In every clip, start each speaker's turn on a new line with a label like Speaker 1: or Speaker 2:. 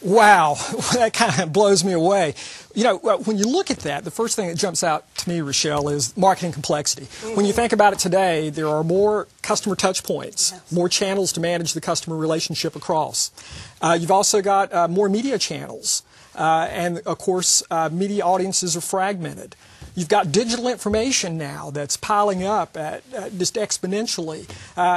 Speaker 1: Wow, that kind of blows me away. You know, when you look at that, the first thing that jumps out to me, Rachelle, is marketing complexity. When you think about it today, there are more customer touch points, more channels to manage the customer relationship across. You've also got more media channels, and of course, media audiences are fragmented. You've got digital information now that's piling up just exponentially.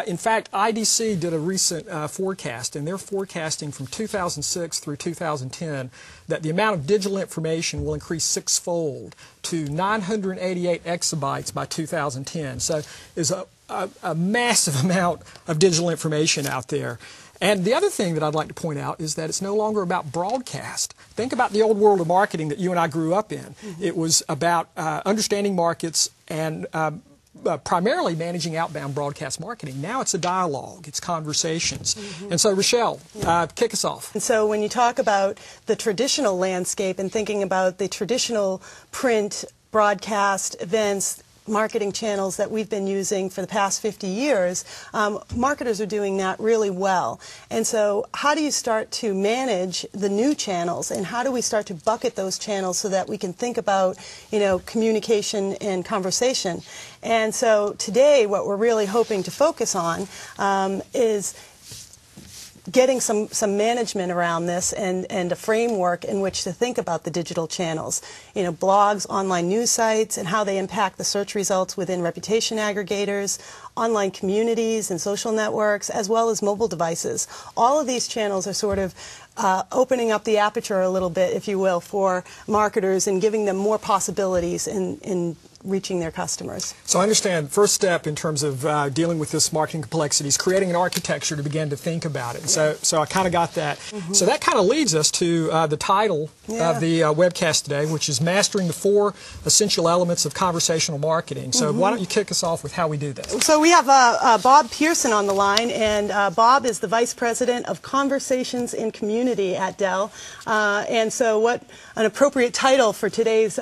Speaker 1: In fact, IDC did a recent forecast, and they're forecasting from 2006 through 2010 that the amount of digital information will increase sixfold to 988 exabytes by 2010. So there's a massive amount of digital information out there. And the other thing that I'd like to point out is that it's no longer about broadcast. Think about the old world of marketing that you and I grew up in. It was about understanding markets and primarily managing outbound broadcast marketing. Now it's a dialogue, it's conversations. And so, Rachelle, kick us off.
Speaker 2: And so when you talk about the traditional landscape and thinking about the traditional print, broadcast, events, marketing channels that we've been using for the past 50 years, marketers are doing that really well. And so how do you start to manage the new channels, and how do we start to bucket those channels so that we can think about, you know, communication and conversation? And so today what we're really hoping to focus on is getting some management around this and a framework in which to think about the digital channels. You know, blogs, online news sites, and how they impact the search results within reputation aggregators, online communities and social networks, as well as mobile devices. All of these channels are sort of opening up the aperture a little bit, if you will, for marketers and giving them more possibilities in reaching their customers.
Speaker 1: So I understand the first step in terms of dealing with this marketing complexity is creating an architecture to begin to think about it. And so I kind of got that. So that kind of leads us to the title of the webcast today, which is Mastering the 4 Essential Elements of Conversational Marketing. So why don't you kick us off with how we do this?
Speaker 2: So we have Bob Pearson on the line, and Bob is the Vice President of Conversations and Community at Dell. And so what an appropriate title for today's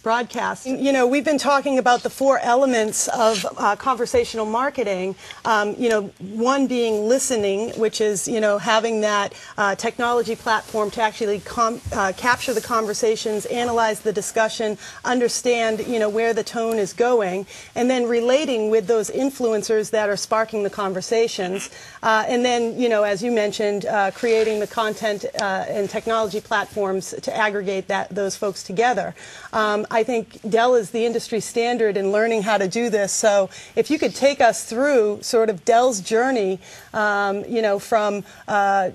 Speaker 2: broadcast. You know, we've been talking about the 4 elements of conversational marketing, you know, one being listening, which is, you know, having that technology platform to actually capture the conversations, analyze the discussion, understand, you know, where the tone is going, and then relating with those influencers that are sparking the conversations. And then, you know, as you mentioned, creating the content and technology platforms to aggregate those folks together. I think Dell is the industry standard in learning how to do this. So if you could take us through sort of Dell's journey, you know, from a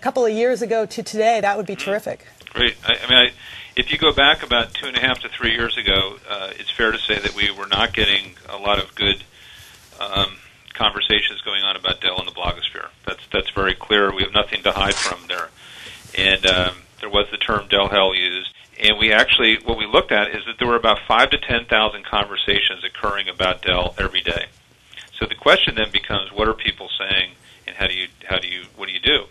Speaker 2: couple of years ago to today, that would be terrific.
Speaker 3: Great. I mean, if you go back about 2.5 to 3 years ago, it's fair to say that we were not getting a lot of good conversations going on about Dell in the blogosphere. That's very clear. We have nothing to hide from there. And there was the term Dell Hell used. And we actually, what we looked at is that there were about 5,000 to 10,000 conversations occurring about Dell every day. So the question then becomes, what are people saying, and what do you do?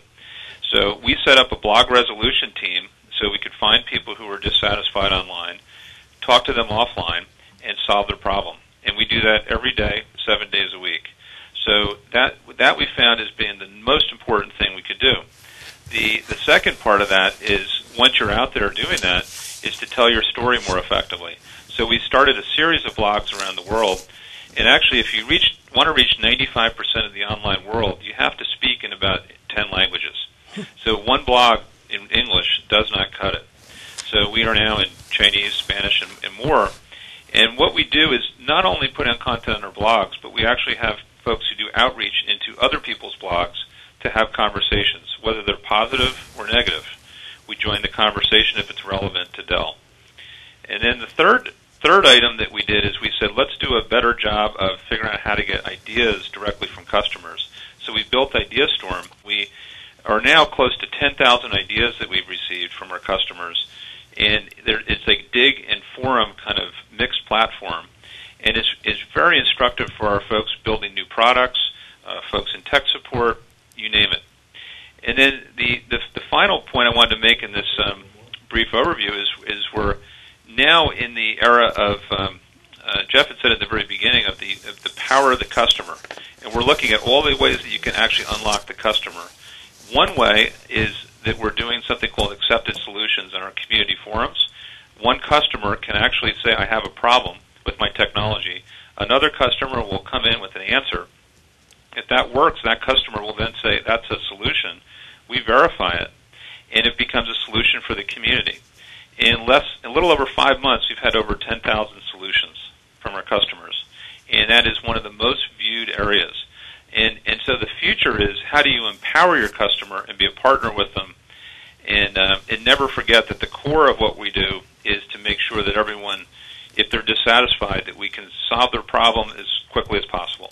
Speaker 3: So we set up a blog resolution team so we could find people who were dissatisfied online, talk to them offline, and solve their problem. And we do that every day, 7 days a week. So that we found as being the most important thing we could do. The second part of that is, once you're out there doing that, is to tell your story more effectively. So we started a series of blogs around the world, and actually if you want to reach 95% of the online world, you have to speak in about 10 languages. So one blog in English does not cut it. So we are now in Chinese, Spanish, and more. And what we do is not only put out content on our blogs, but we actually have folks who do outreach into other people's blogs to have conversations, whether they're positive or negative. We join the conversation if it's relevant to Dell. And then the third item that we did is we said, let's do a better job of figuring out how to get ideas directly from customers. So we built IdeaStorm. We are now close to 10,000 ideas that we've received from our customers. And it's a dig and forum kind of mixed platform. And it's very instructive for our folks building new products, folks in tech support, you name it. And then the final point I wanted to make in this brief overview is we're now in the era of, Jeff had said at the very beginning, of the power of the customer. And we're looking at all the ways that you can actually unlock the customer. One way is that we're doing something called accepted solutions in our community forums. One customer can actually say, I have a problem with my technology. Another customer will come in with an answer. If that works, that customer will then say, that's a solution. We verify it, and it becomes a solution for the community. In a little over 5 months, we've had over 10,000 solutions from our customers, and that is one of the most viewed areas. And so the future is, how do you empower your customer and be a partner with them, and never forget that the core of what we do is to make sure that everyone, if they're dissatisfied, that we can solve their problem as quickly as possible.